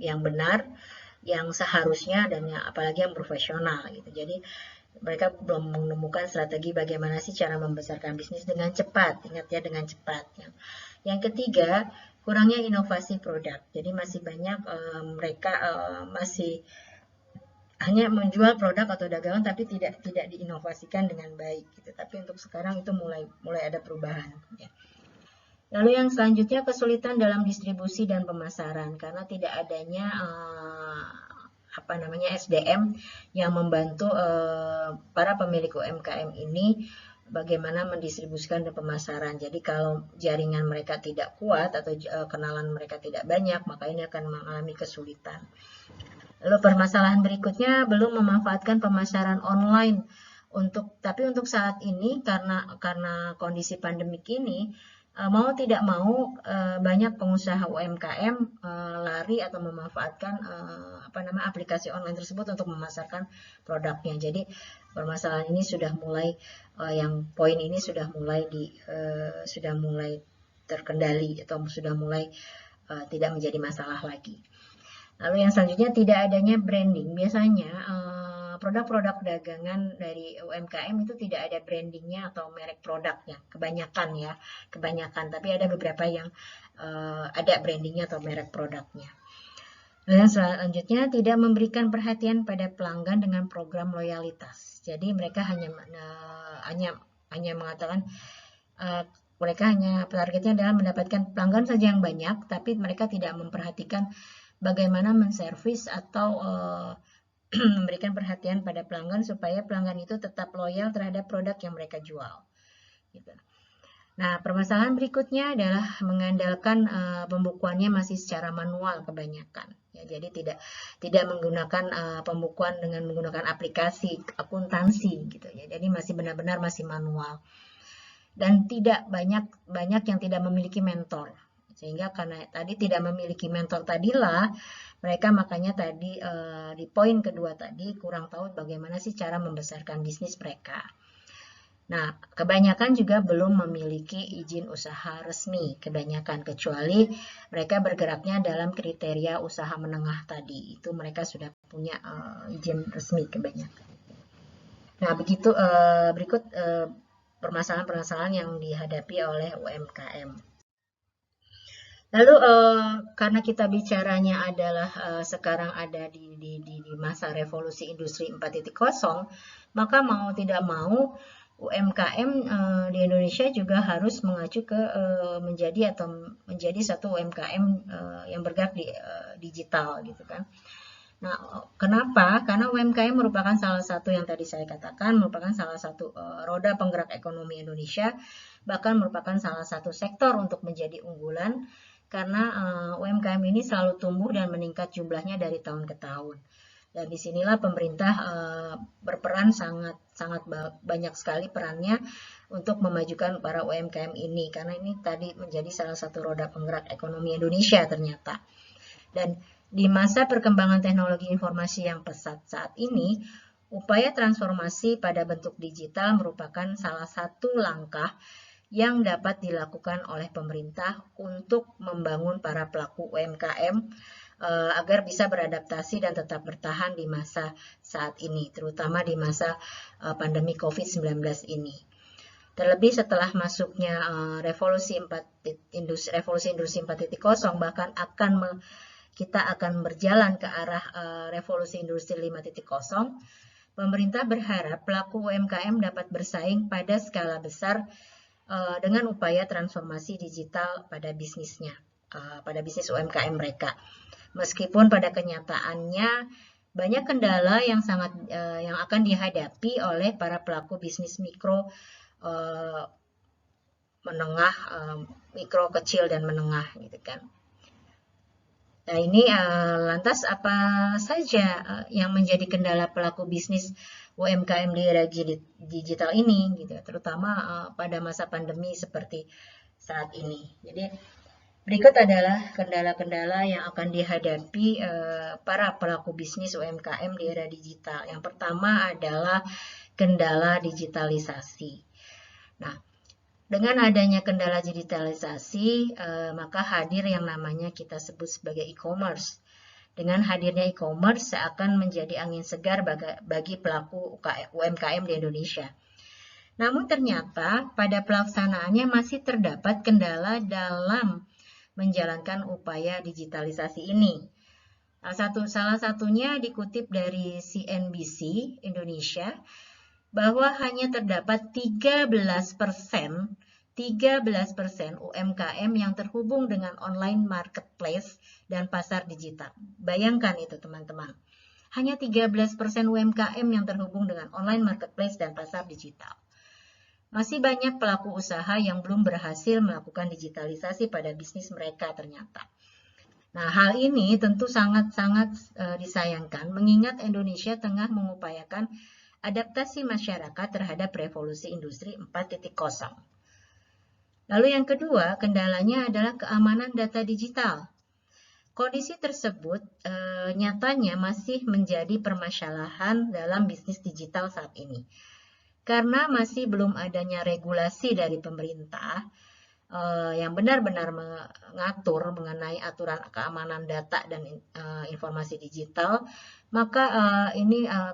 Speaker 1: yang benar, yang seharusnya dan apalagi yang profesional gitu. Jadi mereka belum menemukan strategi bagaimana sih cara membesarkan bisnis dengan cepat. Ingat ya, dengan cepat. Yang ketiga, kurangnya inovasi produk. Jadi masih banyak mereka masih hanya menjual produk atau dagangan tapi tidak diinovasikan dengan baik gitu. Tapi untuk sekarang itu mulai ada perubahan ya. Lalu yang selanjutnya, kesulitan dalam distribusi dan pemasaran karena tidak adanya SDM yang membantu para pemilik UMKM ini bagaimana mendistribusikan dan pemasaran. Jadi kalau jaringan mereka tidak kuat atau kenalan mereka tidak banyak, maka ini akan mengalami kesulitan. Lalu permasalahan berikutnya, belum memanfaatkan pemasaran online. Tapi untuk saat ini karena kondisi pandemik ini, mau tidak mau banyak pengusaha UMKM lari atau memanfaatkan aplikasi online tersebut untuk memasarkan produknya. Jadi permasalahan ini sudah mulai poin ini sudah mulai terkendali atau sudah mulai tidak menjadi masalah lagi. Lalu yang selanjutnya, tidak adanya branding. Biasanya produk-produk dagangan dari UMKM itu tidak ada brandingnya atau merek produknya, kebanyakan, tapi ada beberapa yang ada brandingnya atau merek produknya. Dan selanjutnya, tidak memberikan perhatian pada pelanggan dengan program loyalitas. Jadi mereka hanya mengatakan mereka hanya targetnya adalah mendapatkan pelanggan saja yang banyak, tapi mereka tidak memperhatikan bagaimana menservis atau memberikan perhatian pada pelanggan supaya pelanggan itu tetap loyal terhadap produk yang mereka jual. Gitu. Nah, permasalahan berikutnya adalah mengandalkan pembukuannya masih secara manual kebanyakan. Ya, jadi tidak menggunakan pembukuan dengan menggunakan aplikasi akuntansi gitu ya. Jadi masih benar-benar masih manual. Dan tidak banyak yang tidak memiliki mentor. Sehingga karena tadi tidak memiliki mentor tadilah, mereka makanya tadi di poin kedua tadi kurang tahu bagaimana sih cara membesarkan bisnis mereka. Nah, kebanyakan juga belum memiliki izin usaha resmi, kecuali mereka bergeraknya dalam kriteria usaha menengah tadi. Itu mereka sudah punya izin resmi kebanyakan. Nah, begitu berikut permasalahan-permasalahan yang dihadapi oleh UMKM. Lalu karena kita bicaranya adalah sekarang ada di masa revolusi industri 4.0, maka mau tidak mau UMKM di Indonesia juga harus mengacu ke menjadi satu UMKM yang bergerak di digital gitu kan. Nah, kenapa? Karena UMKM merupakan salah satu yang tadi saya katakan, merupakan salah satu roda penggerak ekonomi Indonesia, bahkan merupakan salah satu sektor untuk menjadi unggulan, karena UMKM ini selalu tumbuh dan meningkat jumlahnya dari tahun ke tahun. Dan disinilah pemerintah berperan sangat banyak sekali perannya untuk memajukan para UMKM ini, karena ini tadi menjadi salah satu roda penggerak ekonomi Indonesia ternyata. Dan di masa perkembangan teknologi informasi yang pesat saat ini, upaya transformasi pada bentuk digital merupakan salah satu langkah yang dapat dilakukan oleh pemerintah untuk membangun para pelaku UMKM agar bisa beradaptasi dan tetap bertahan di masa saat ini, terutama di masa pandemi COVID-19 ini. Terlebih setelah masuknya revolusi industri 4.0, bahkan kita akan berjalan ke arah revolusi industri 5.0, pemerintah berharap pelaku UMKM dapat bersaing pada skala besar dengan upaya transformasi digital pada bisnisnya, pada bisnis UMKM mereka. Meskipun pada kenyataannya banyak kendala yang akan dihadapi oleh para pelaku bisnis mikro, menengah, mikro, kecil dan menengah gitu kan. Nah, ini lantas apa saja yang menjadi kendala pelaku bisnis UMKM di era digital ini gitu, terutama pada masa pandemi seperti saat ini. Jadi berikut adalah kendala-kendala yang akan dihadapi para pelaku bisnis UMKM di era digital. Yang pertama adalah kendala digitalisasi. Nah, dengan adanya kendala digitalisasi, maka hadir yang namanya kita sebut sebagai e-commerce. Dengan hadirnya e-commerce seakan menjadi angin segar bagi pelaku UMKM di Indonesia. Namun ternyata pada pelaksanaannya masih terdapat kendala dalam menjalankan upaya digitalisasi ini. Salah satunya dikutip dari CNBC Indonesia, bahwa hanya terdapat 13% UMKM yang terhubung dengan online marketplace dan pasar digital. Bayangkan itu teman-teman. hanya 13% UMKM yang terhubung dengan online marketplace dan pasar digital. Masih banyak pelaku usaha yang belum berhasil melakukan digitalisasi pada bisnis mereka ternyata. Nah, hal ini tentu sangat-sangat disayangkan mengingat Indonesia tengah mengupayakan adaptasi masyarakat terhadap revolusi industri 4.0. Lalu yang kedua, kendalanya adalah keamanan data digital. Kondisi tersebut nyatanya masih menjadi permasalahan dalam bisnis digital saat ini. Karena masih belum adanya regulasi dari pemerintah yang benar-benar mengatur mengenai aturan keamanan data dan informasi digital, maka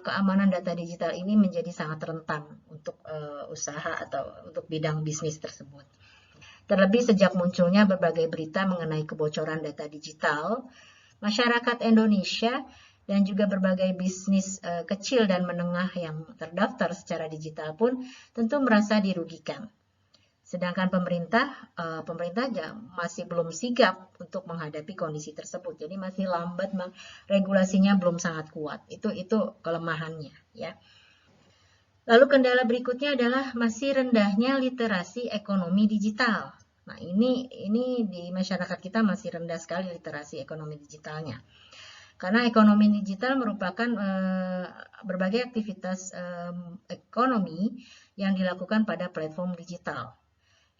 Speaker 1: keamanan data digital ini menjadi sangat rentan untuk usaha atau untuk bidang bisnis tersebut. Terlebih sejak munculnya berbagai berita mengenai kebocoran data digital, masyarakat Indonesia dan juga berbagai bisnis kecil dan menengah yang terdaftar secara digital pun tentu merasa dirugikan. Sedangkan pemerintah masih belum sigap untuk menghadapi kondisi tersebut. Jadi masih lambat, regulasinya belum sangat kuat. Itu kelemahannya, ya. Lalu kendala berikutnya adalah masih rendahnya literasi ekonomi digital. Nah, ini di masyarakat kita masih rendah sekali literasi ekonomi digitalnya. Karena ekonomi digital merupakan berbagai aktivitas ekonomi yang dilakukan pada platform digital.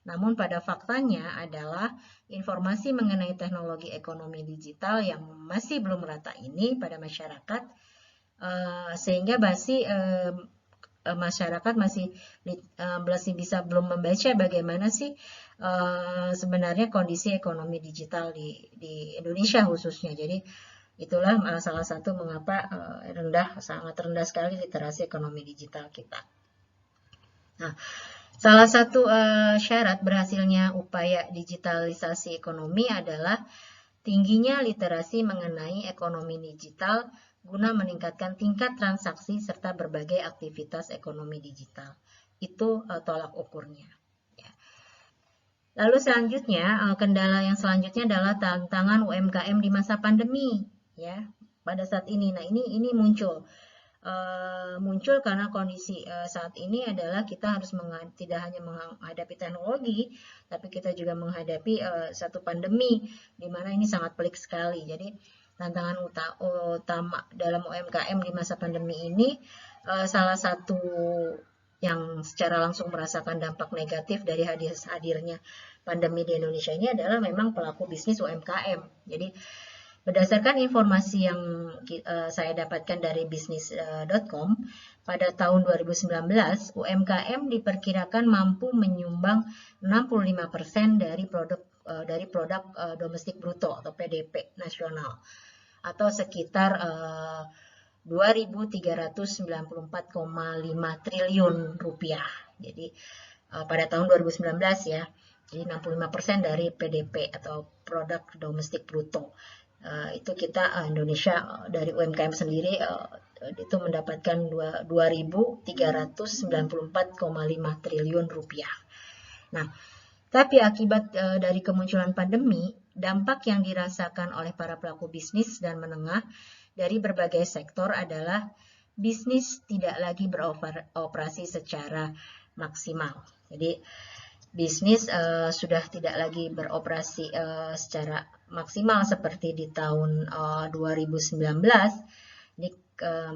Speaker 1: Namun pada faktanya adalah informasi mengenai teknologi ekonomi digital yang masih belum merata ini pada masyarakat, sehingga masyarakat masih belum membaca bagaimana sih sebenarnya kondisi ekonomi digital di Indonesia khususnya. Jadi itulah salah satu mengapa sangat rendah sekali literasi ekonomi digital kita. Nah, salah satu syarat berhasilnya upaya digitalisasi ekonomi adalah tingginya literasi mengenai ekonomi digital guna meningkatkan tingkat transaksi serta berbagai aktivitas ekonomi digital. Itu tolak ukurnya. Ya. Lalu selanjutnya, kendala yang selanjutnya adalah tantangan UMKM di masa pandemi. Ya, pada saat ini. Nah, ini muncul karena kondisi saat ini adalah kita harus tidak hanya menghadapi teknologi, tapi kita juga menghadapi satu pandemi, di mana ini sangat pelik sekali. Jadi tantangan utama dalam UMKM di masa pandemi ini, salah satu yang secara langsung merasakan dampak negatif dari hadirnya pandemi di Indonesia ini adalah memang pelaku bisnis UMKM. Jadi berdasarkan informasi yang saya dapatkan dari bisnis.com, pada tahun 2019, UMKM diperkirakan mampu menyumbang 65% dari produk domestik bruto atau PDB nasional, atau sekitar 2.394,5 triliun rupiah. Jadi pada tahun 2019 ya, jadi 65% dari PDB atau produk domestik bruto. Itu kita Indonesia dari UMKM sendiri itu mendapatkan 2.394,5 triliun rupiah. Nah, tapi akibat dari kemunculan pandemi, dampak yang dirasakan oleh para pelaku bisnis dan menengah dari berbagai sektor adalah bisnis tidak lagi beroperasi secara maksimal. Jadi bisnis sudah tidak lagi beroperasi secara maksimal seperti di tahun 2019,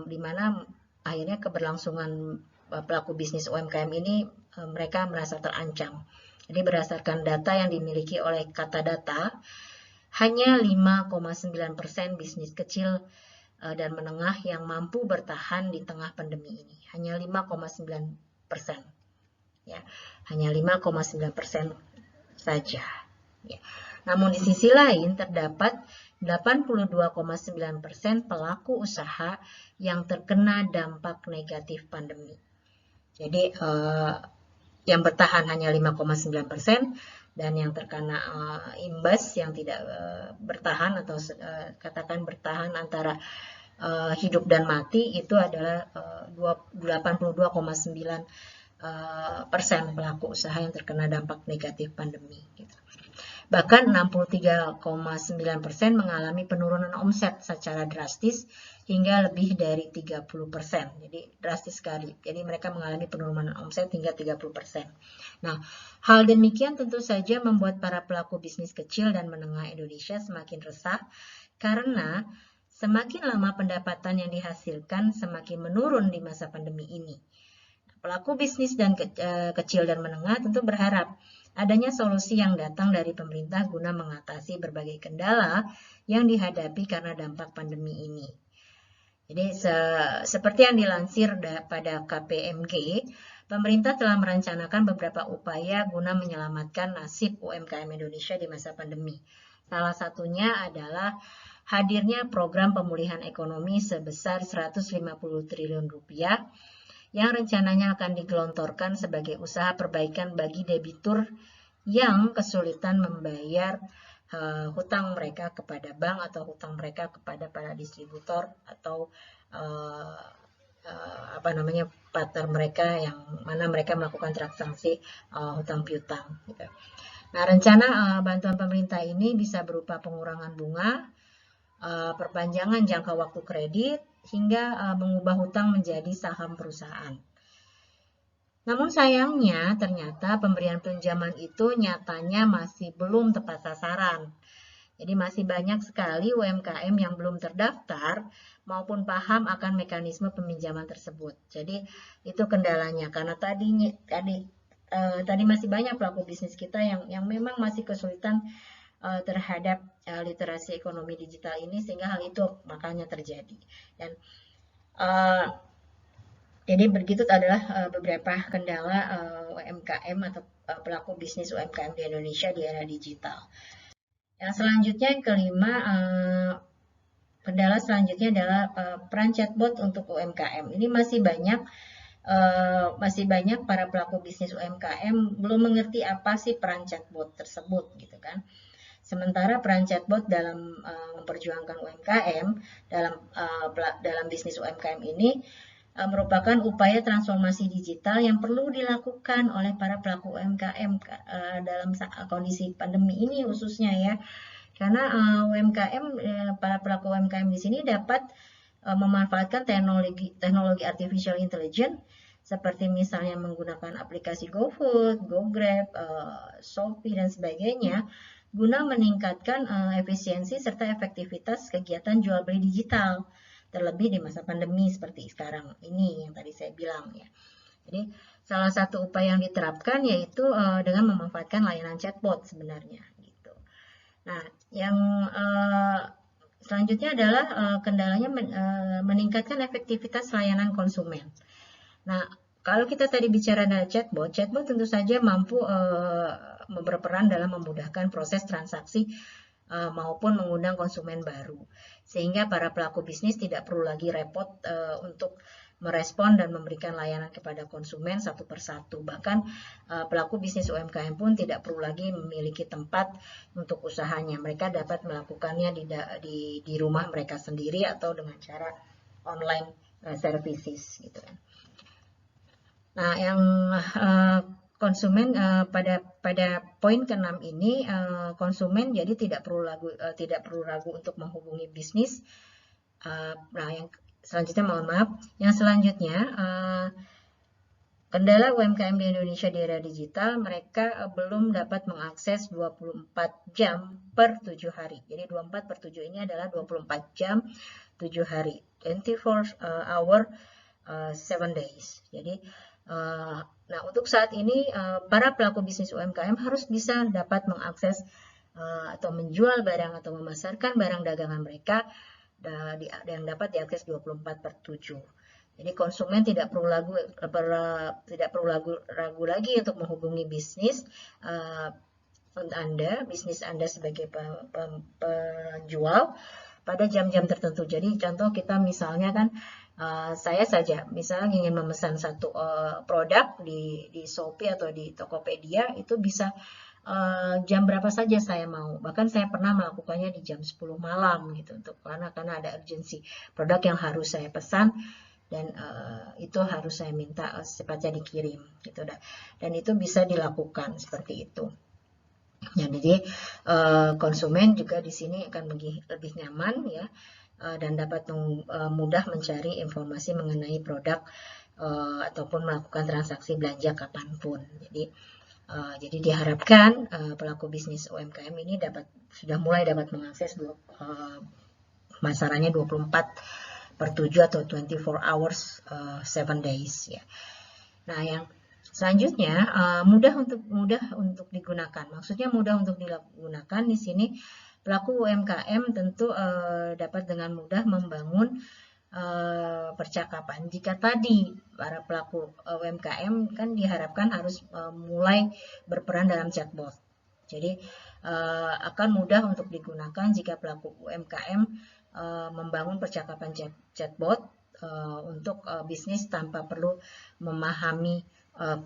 Speaker 1: di mana akhirnya keberlangsungan pelaku bisnis UMKM ini mereka merasa terancam. Jadi berdasarkan data yang dimiliki oleh Kata Data, hanya 5,9% bisnis kecil dan menengah yang mampu bertahan di tengah pandemi ini. Hanya 5,9%. Ya, hanya 5,9% saja. Ya. Namun di sisi lain terdapat 82,9% pelaku usaha yang terkena dampak negatif pandemi. Jadi yang bertahan hanya 5,9% dan yang terkena imbas yang tidak bertahan atau katakan bertahan antara hidup dan mati itu adalah 82,9% pelaku usaha yang terkena dampak negatif pandemi. Gitu. Bahkan 63,9% mengalami penurunan omset secara drastis hingga lebih dari 30%. Jadi drastis sekali. Jadi mereka mengalami penurunan omset hingga 30%. Nah, hal demikian tentu saja membuat para pelaku bisnis kecil dan menengah Indonesia semakin resah karena semakin lama pendapatan yang dihasilkan semakin menurun di masa pandemi ini. Pelaku bisnis dan kecil dan menengah tentu berharap adanya solusi yang datang dari pemerintah guna mengatasi berbagai kendala yang dihadapi karena dampak pandemi ini. Jadi seperti yang dilansir pada KPMG, pemerintah telah merencanakan beberapa upaya guna menyelamatkan nasib UMKM Indonesia di masa pandemi. Salah satunya adalah hadirnya program pemulihan ekonomi sebesar 150 triliun rupiah yang rencananya akan digelontorkan sebagai usaha perbaikan bagi debitur yang kesulitan membayar hutang mereka kepada bank atau hutang mereka kepada para distributor atau partner mereka yang mana mereka melakukan transaksi hutang piutang. Gitu. Nah, rencana bantuan pemerintah ini bisa berupa pengurangan bunga, perpanjangan jangka waktu kredit, hingga mengubah hutang menjadi saham perusahaan. Namun sayangnya ternyata pemberian pinjaman itu nyatanya masih belum tepat sasaran. Jadi masih banyak sekali UMKM yang belum terdaftar maupun paham akan mekanisme peminjaman tersebut. Jadi itu kendalanya karena tadi masih banyak pelaku bisnis kita yang memang masih kesulitan terhadap literasi ekonomi digital ini sehingga hal itu makanya terjadi. Dan jadi begitu adalah beberapa kendala UMKM atau pelaku bisnis UMKM di Indonesia di era digital. Yang selanjutnya yang kelima, kendala selanjutnya adalah peran chatbot untuk UMKM. Ini masih banyak para pelaku bisnis UMKM belum mengerti apa sih peran chatbot tersebut, gitu kan. Sementara peran chatbot dalam memperjuangkan UMKM dalam bisnis UMKM ini merupakan upaya transformasi digital yang perlu dilakukan oleh para pelaku UMKM dalam kondisi pandemi ini khususnya ya. Karena para pelaku UMKM di sini dapat memanfaatkan teknologi artificial intelligence seperti misalnya menggunakan aplikasi GoFood, GoGrab, Shopee dan sebagainya guna meningkatkan efisiensi serta efektivitas kegiatan jual beli digital. Terlebih di masa pandemi seperti sekarang ini yang tadi saya bilang ya. Jadi salah satu upaya yang diterapkan yaitu dengan memanfaatkan layanan chatbot sebenarnya gitu. Nah, yang selanjutnya adalah kendalanya meningkatkan efektivitas layanan konsumen. Nah, kalau kita tadi bicara dari chatbot tentu saja mampu berperan dalam memudahkan proses transaksi maupun mengundang konsumen baru. Sehingga para pelaku bisnis tidak perlu lagi repot untuk merespon dan memberikan layanan kepada konsumen satu persatu. Bahkan pelaku bisnis UMKM pun tidak perlu lagi memiliki tempat untuk usahanya. Mereka dapat melakukannya di rumah mereka sendiri atau dengan cara online services gitu. Nah, yang konsumen pada poin ke-6 ini konsumen jadi tidak perlu ragu untuk menghubungi bisnis. Nah, yang selanjutnya yang selanjutnya kendala UMKM di Indonesia di era digital, mereka belum dapat mengakses 24 jam per 7 hari. Jadi 24 per 7 ini adalah 24 jam 7 hari, 24 hour 7 days. Jadi nah, untuk saat ini para pelaku bisnis UMKM harus bisa dapat mengakses atau menjual barang atau memasarkan barang dagangan mereka yang dapat diakses 24 per 7. Jadi konsumen tidak perlu ragu lagi untuk menghubungi bisnis Anda sebagai penjual pada jam-jam tertentu. Jadi contoh kita misalnya kan saya saja misalnya ingin memesan satu produk di Shopee atau di Tokopedia, itu bisa jam berapa saja saya mau. Bahkan saya pernah melakukannya di jam 10 malam gitu karena ada urgensi produk yang harus saya pesan dan itu harus saya minta secepatnya dikirim gitu dan itu bisa dilakukan seperti itu. Ya, jadi konsumen juga di sini akan lebih nyaman ya, dan dapat mudah mencari informasi mengenai produk ataupun melakukan transaksi belanja kapanpun. Jadi diharapkan pelaku bisnis UMKM ini sudah mulai dapat mengakses masarannya 24/7 atau 24 hours 7 days ya. Nah, yang selanjutnya mudah untuk digunakan. Maksudnya mudah untuk digunakan di sini pelaku UMKM tentu dapat dengan mudah membangun percakapan. Jika tadi para pelaku UMKM kan diharapkan harus mulai berperan dalam chatbot. Jadi akan mudah untuk digunakan jika pelaku UMKM membangun percakapan chatbot untuk bisnis tanpa perlu memahami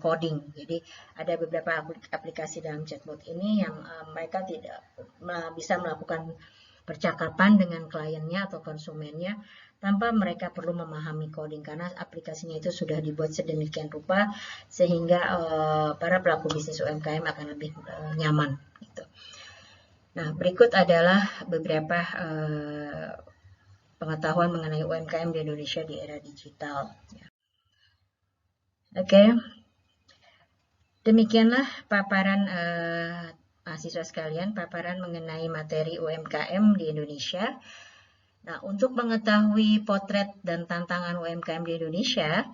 Speaker 1: coding. Jadi ada beberapa aplikasi dalam chatbot ini yang mereka tidak bisa melakukan percakapan dengan kliennya atau konsumennya tanpa mereka perlu memahami coding, karena aplikasinya itu sudah dibuat sedemikian rupa sehingga para pelaku bisnis UMKM akan lebih nyaman gitu. Nah, berikut adalah beberapa pengetahuan mengenai UMKM di Indonesia di era digital. Oke, demikianlah paparan mahasiswa sekalian, paparan mengenai materi UMKM di Indonesia. Nah, untuk mengetahui potret dan tantangan UMKM di Indonesia,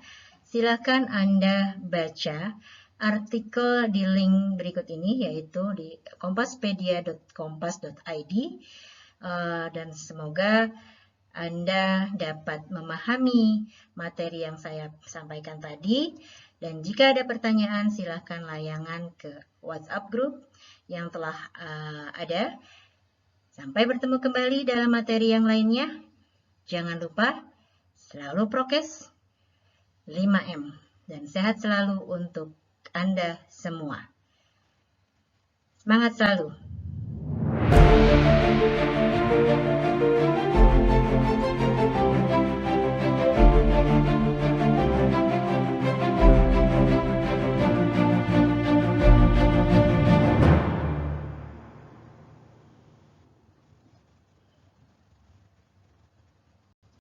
Speaker 1: silakan Anda baca artikel di link berikut ini, yaitu di kompaspedia.kompas.id, dan semoga Anda dapat memahami materi yang saya sampaikan tadi. Dan jika ada pertanyaan, silakan layangan ke WhatsApp group yang telah ada. Sampai bertemu kembali dalam materi yang lainnya. Jangan lupa selalu prokes 5M dan sehat selalu untuk Anda semua. Semangat selalu.